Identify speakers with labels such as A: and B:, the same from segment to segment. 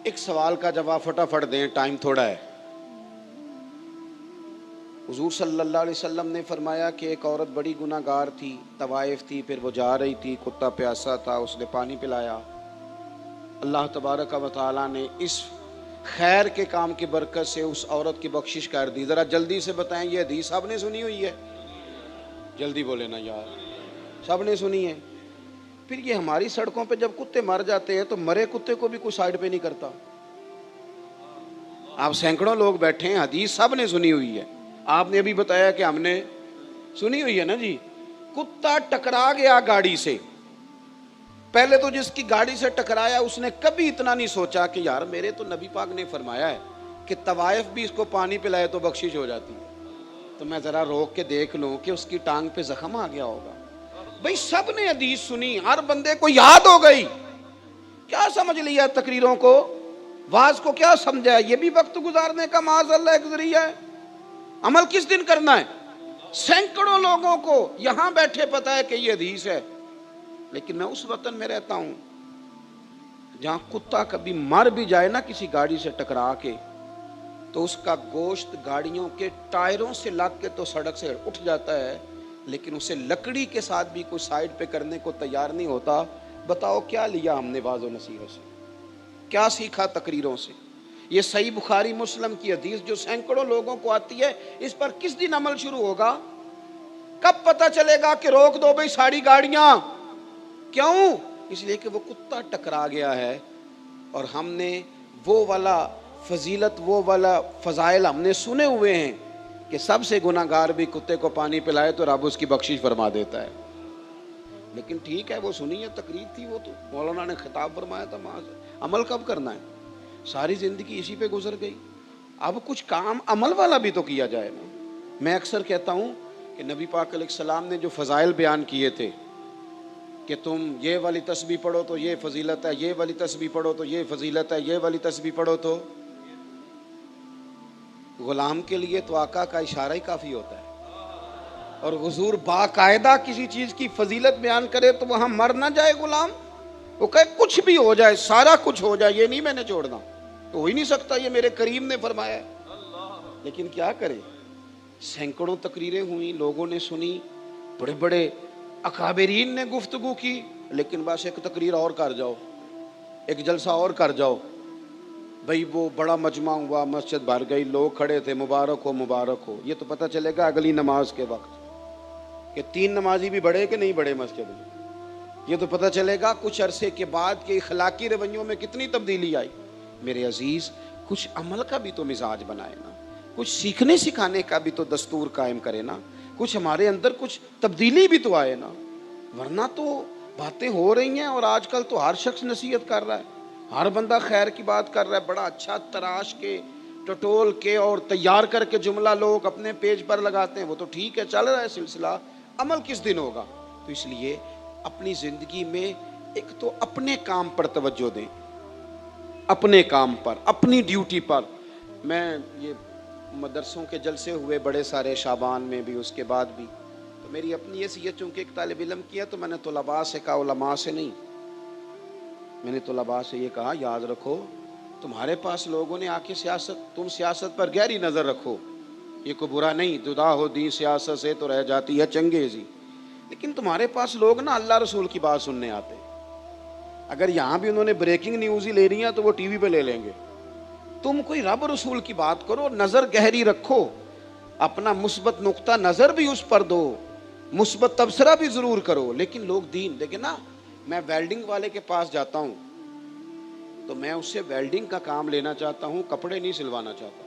A: ایک سوال کا جواب فٹافٹ دیں، ٹائم تھوڑا ہے۔ حضور صلی اللہ علیہ وسلم نے فرمایا کہ ایک عورت بڑی گناہ گار تھی، طوائف تھی، پھر وہ جا رہی تھی، کتا پیاسا تھا، اس نے پانی پلایا۔ اللہ تبارک و تعالیٰ نے اس خیر کے کام کی برکت سے اس عورت کی بخشش کر دی۔ ذرا جلدی سے بتائیں، یہ حدیث سب نے سنی ہوئی ہے؟ جلدی بولے نا یار، سب نے سنی ہے؟ پھر یہ ہماری سڑکوں پہ جب کتے مر جاتے ہیں تو مرے کتے کو بھی کوئی سائیڈ پہ نہیں کرتا۔ آپ سینکڑوں لوگ بیٹھے ہیں، حدیث سب نے سنی ہوئی ہے، آپ نے ابھی بتایا کہ ہم نے سنی ہوئی ہے نا جی۔ کتا ٹکرا گیا گاڑی سے، پہلے تو جس کی گاڑی سے ٹکرایا اس نے کبھی اتنا نہیں سوچا کہ یار میرے تو نبی پاک نے فرمایا ہے کہ طوائف بھی اس کو پانی پلائے تو بخشش ہو جاتی ہے، تو میں ذرا روک کے دیکھ لوں کہ اس کی ٹانگ پہ زخم آ گیا ہوگا۔ بھئی سب نے حدیث سنی، ہر بندے کو یاد ہو گئی، کیا سمجھ لیا تقریروں کو، واز کو کیا سمجھا؟ یہ بھی وقت گزارنے کا معاذ اللہ ایک ذریعہ ہے۔ عمل کس دن کرنا ہے؟ سینکڑوں لوگوں کو یہاں بیٹھے پتا ہے کہ یہ حدیث ہے، لیکن میں اس وطن میں رہتا ہوں جہاں کتا کبھی مر بھی جائے نا کسی گاڑی سے ٹکرا کے، تو اس کا گوشت گاڑیوں کے ٹائروں سے لگ کے تو سڑک سے اٹھ جاتا ہے، لیکن اسے لکڑی کے ساتھ بھی کوئی سائیڈ پہ کرنے کو تیار نہیں ہوتا۔ بتاؤ کیا لیا ہم نے واعظ و نصیحت سے، کیا سیکھا تقریروں سے؟ یہ صحیح بخاری مسلم کی حدیث جو سینکڑوں لوگوں کو آتی ہے، اس پر کس دن عمل شروع ہوگا؟ کب پتہ چلے گا کہ روک دو بھئی ساری گاڑیاں؟ کیوں؟ اس لیے کہ وہ کتا ٹکرا گیا ہے، اور ہم نے وہ والا فضیلت، وہ والا فضائل ہم نے سنے ہوئے ہیں کہ سب سے گناہ گار بھی کتے کو پانی پلائے تو رب اس کی بخشش فرما دیتا ہے۔ لیکن ٹھیک ہے، وہ سنی ہے، تقریر تھی، وہ تو مولانا نے خطاب فرمایا تھا، عمل کب کرنا ہے؟ ساری زندگی اسی پہ گزر گئی، اب کچھ کام عمل والا بھی تو کیا جائے نا۔ میں اکثر کہتا ہوں کہ نبی پاک علیہ السلام نے جو فضائل بیان کیے تھے کہ تم یہ والی تسبیح پڑھو تو یہ فضیلت ہے، یہ والی تسبیح پڑھو تو یہ فضیلت ہے، یہ والی تسبیح پڑھو تو، غلام کے لیے تو آقا کا اشارہ ہی کافی ہوتا ہے، اور حضور باقاعدہ کسی چیز کی فضیلت بیان کرے تو وہاں مر نہ جائے غلام، وہ کہے کچھ بھی ہو جائے، سارا کچھ ہو جائے، یہ نہیں میں نے چھوڑنا، تو ہو ہی نہیں سکتا، یہ میرے کریم نے فرمایا ہے۔ لیکن کیا کرے، سینکڑوں تقریریں ہوئیں، لوگوں نے سنی، بڑے بڑے اکابرین نے گفتگو کی، لیکن بس ایک تقریر اور کر جاؤ، ایک جلسہ اور کر جاؤ، بھئی وہ بڑا مجمع ہوا، مسجد بھر گئی، لوگ کھڑے تھے، مبارک ہو مبارک ہو۔ یہ تو پتہ چلے گا اگلی نماز کے وقت کہ 3 نمازی بھی بڑھے کہ نہیں بڑھے مسجد میں، یہ تو پتہ چلے گا کچھ عرصے کے بعد کہ اخلاقی رویوں میں کتنی تبدیلی آئی۔ میرے عزیز، کچھ عمل کا بھی تو مزاج بنائے نا، کچھ سیکھنے سکھانے کا بھی تو دستور قائم کرے نا، کچھ ہمارے اندر کچھ تبدیلی بھی تو آئے نا، ورنہ تو باتیں ہو رہی ہیں، اور آج کل تو ہر شخص نصیحت کر رہا ہے، ہر بندہ خیر کی بات کر رہا ہے، بڑا اچھا تراش کے، ٹٹول کے اور تیار کر کے جملہ لوگ اپنے پیج پر لگاتے ہیں، وہ تو ٹھیک ہے، چل رہا ہے سلسلہ، عمل کس دن ہوگا؟ تو اس لیے اپنی زندگی میں ایک تو اپنے کام پر توجہ دیں، اپنے کام پر، اپنی ڈیوٹی پر۔ میں یہ مدرسوں کے جلسے ہوئے بڑے سارے، شعبان میں بھی، اس کے بعد بھی، تو میری اپنی حیثیت چونکہ ایک طالب علم کیا، تو میں نے طلباء سے کہا، علماء سے نہیں، میں نے طلباء سے یہ کہا، یاد رکھو تمہارے پاس لوگوں نے آ کے سیاست، تم سیاست پر گہری نظر رکھو، یہ کوئی برا نہیں، جدا ہو دین سیاست سے تو رہ جاتی ہے چنگیزی، لیکن تمہارے پاس لوگ نا اللہ رسول کی بات سننے آتے ہیں، اگر یہاں بھی انہوں نے بریکنگ نیوز ہی لے رہی ہیں تو وہ ٹی وی پہ لے لیں گے، تم کوئی رب رسول کی بات کرو، نظر گہری رکھو، اپنا مثبت نقطہ نظر بھی اس پر دو، مثبت تبصرہ بھی ضرور کرو، لیکن لوگ دین دیکھیں نا۔ میں ویلڈنگ والے کے پاس جاتا ہوں تو میں اس سے ویلڈنگ کا کام لینا چاہتا ہوں، کپڑے نہیں سلوانا چاہتا۔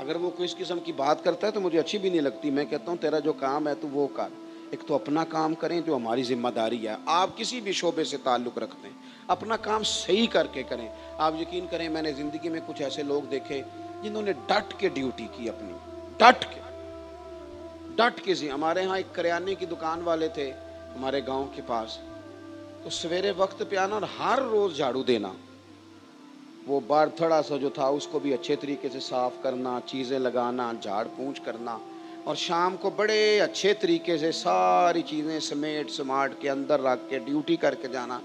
A: اگر وہ کوئی اس قسم کی بات کرتا ہے تو مجھے اچھی بھی نہیں لگتی، میں کہتا ہوں تیرا جو کام ہے تو وہ کر، ایک تو اپنا کام کریں جو ہماری ذمہ داری ہے، آپ کسی بھی شعبے سے تعلق رکھتے ہیں اپنا کام صحیح کر کے کریں۔ آپ یقین کریں، میں نے زندگی میں کچھ ایسے لوگ دیکھے جنہوں نے ڈٹ کے ڈیوٹی کی اپنی، ڈٹ کے ہمارے ہاں ایک کریانے کی دکان والے تھے ہمارے گاؤں کے پاس، تو سویرے وقت پہ آنا اور ہر روز جھاڑو دینا، وہ بار تھوڑا سا جو تھا اس کو بھی اچھے طریقے سے صاف کرنا، چیزیں لگانا، جھاڑ پونچھ کرنا، اور شام کو بڑے اچھے طریقے سے ساری چیزیں سمیٹ سماٹ کے اندر رکھ کے ڈیوٹی کر کے جانا۔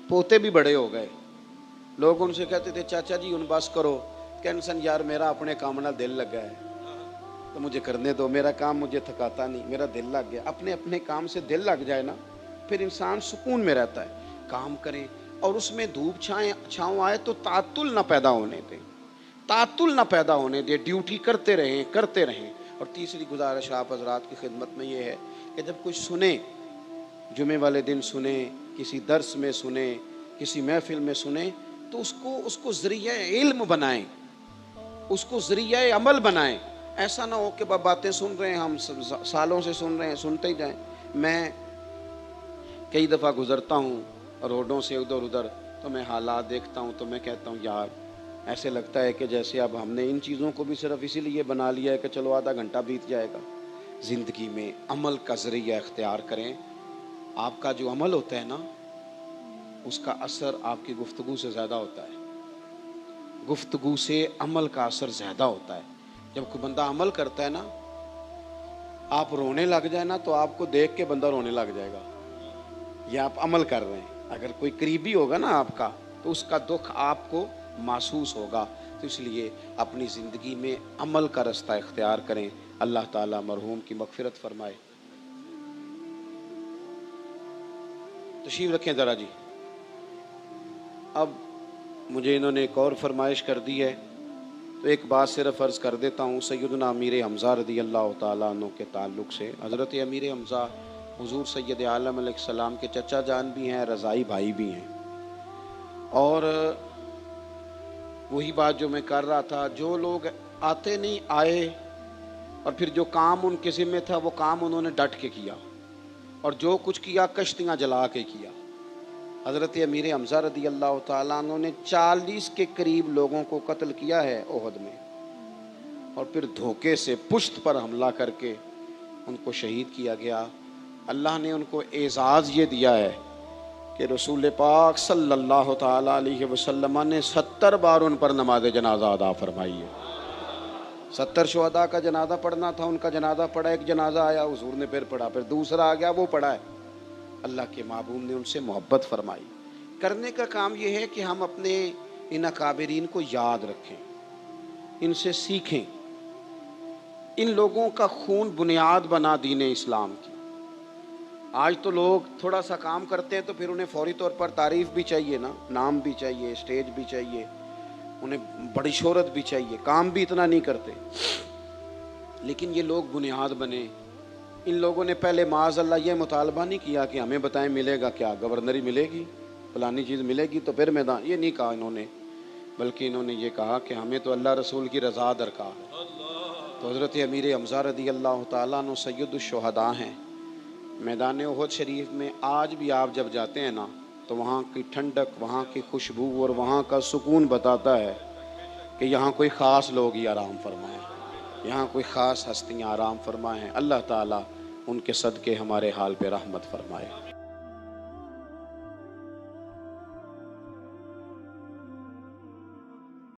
A: پوتے بھی بڑے ہو گئے، لوگ ان سے کہتے تھے چاچا جی ان بس کرو، کینسن یار میرا اپنے کام نال دل لگا ہے تو مجھے کرنے دو، میرا کام مجھے تھکاتا نہیں، میرا دل لگ گیا۔ اپنے اپنے کام سے دل لگ جائے نا، پھر انسان سکون میں رہتا ہے۔ کام کریں اور اس میں دھوپ چھاؤں آئے تو تعطل نہ پیدا ہونے دیں، تعطل نہ پیدا ہونے دیں، ڈیوٹی کرتے رہیں کرتے رہیں۔ اور تیسری گزارش آپ حضرات کی خدمت میں یہ ہے کہ جب کچھ سنیں، جمعے والے دن سنیں، کسی درس میں سنیں، کسی محفل میں سنیں، تو اس کو ذریعہ علم بنائیں، اس کو ذریعہ عمل بنائیں۔ ایسا نہ ہو کہ باتیں سن رہے ہیں، ہم سالوں سے سن رہے ہیں، سنتے ہی جائیں۔ میں کئی دفعہ گزرتا ہوں روڈوں سے ادھر ادھر، تو میں حالات دیکھتا ہوں تو میں کہتا ہوں یار ایسے لگتا ہے کہ جیسے اب ہم نے ان چیزوں کو بھی صرف اسی لیے بنا لیا ہے کہ چلو آدھا گھنٹہ بیت جائے گا۔ زندگی میں عمل کا ذریعہ اختیار کریں۔ آپ کا جو عمل ہوتا ہے نا، اس کا اثر آپ کی گفتگو سے زیادہ ہوتا ہے، گفتگو سے عمل کا اثر زیادہ ہوتا ہے۔ جب کوئی بندہ عمل کرتا ہے نا، آپ رونے لگ جائے نا تو آپ کو دیکھ کے بندہ رونے لگ جائے گا، یہ آپ عمل کر رہے ہیں۔ اگر کوئی قریبی ہوگا نا آپ کا تو اس کا دکھ آپ کو محسوس ہوگا۔ تو اس لیے اپنی زندگی میں عمل کا رستہ اختیار کریں۔ اللہ تعالیٰ مرحوم کی مغفرت فرمائے۔ تشریف رکھیں ذرا جی۔ اب مجھے انہوں نے ایک اور فرمائش کر دی ہے تو ایک بات صرف عرض کر دیتا ہوں۔ سیدنا امیر حمزہ رضی اللہ تعالیٰ عنہ کے تعلق سے، حضرت امیر حمزہ حضور سید عالم علیہ السلام کے چچا جان بھی ہیں، رضائی بھائی بھی ہیں۔ اور وہی بات جو میں کر رہا تھا، جو لوگ آتے نہیں آئے اور پھر جو کام ان کے ذمہ تھا وہ کام انہوں نے ڈٹ کے کیا، اور جو کچھ کیا کشتیاں جلا کے کیا۔ حضرت امیر حمزہ رضی اللہ تعالیٰ عنہ نے 40 کے قریب لوگوں کو قتل کیا ہے احد میں، اور پھر دھوکے سے پشت پر حملہ کر کے ان کو شہید کیا گیا۔ اللہ نے ان کو اعزاز یہ دیا ہے کہ رسول پاک صلی اللہ تعالیٰ علیہ وسلم نے 70 بار ان پر نماز جنازہ ادا فرمائی ہے۔ 70 شہداء کا جنازہ پڑھنا تھا، ان کا جنازہ پڑھا، ایک جنازہ آیا حضور نے پھر پڑھا، پھر دوسرا آ گیا وہ پڑھا ہے۔ اللہ کے محبوب نے ان سے محبت فرمائی۔ کرنے کا کام یہ ہے کہ ہم اپنے ان اکابرین کو یاد رکھیں، ان سے سیکھیں۔ ان لوگوں کا خون بنیاد بنا دین اسلام کی۔ آج تو لوگ تھوڑا سا کام کرتے ہیں تو پھر انہیں فوری طور پر تعریف بھی چاہیے نا، نام بھی چاہیے، اسٹیج بھی چاہیے، انہیں بڑی شہرت بھی چاہیے، کام بھی اتنا نہیں کرتے۔ لیکن یہ لوگ بنیاد بنے۔ ان لوگوں نے پہلے معاذ اللہ یہ مطالبہ نہیں کیا کہ ہمیں بتائیں ملے گا کیا، گورنری ملے گی، فلانی چیز ملے گی تو پھر میدان، یہ نہیں کہا انہوں نے، بلکہ انہوں نے یہ کہا کہ ہمیں تو اللہ رسول کی رضا درکار ہے۔ تو حضرت امیر حمزہ رضی اللہ تعالیٰ عنہ سید الشہداء ہیں۔ میدان احد شریف میں آج بھی آپ جب جاتے ہیں نا تو وہاں کی ٹھنڈک، وہاں کی خوشبو اور وہاں کا سکون بتاتا ہے کہ یہاں کوئی خاص لوگ ہی آرام فرمائیں، یہاں کوئی خاص ہستیاں آرام فرمائیں۔ اللہ تعالیٰ ان کے صدقے ہمارے حال پہ رحمت فرمائے۔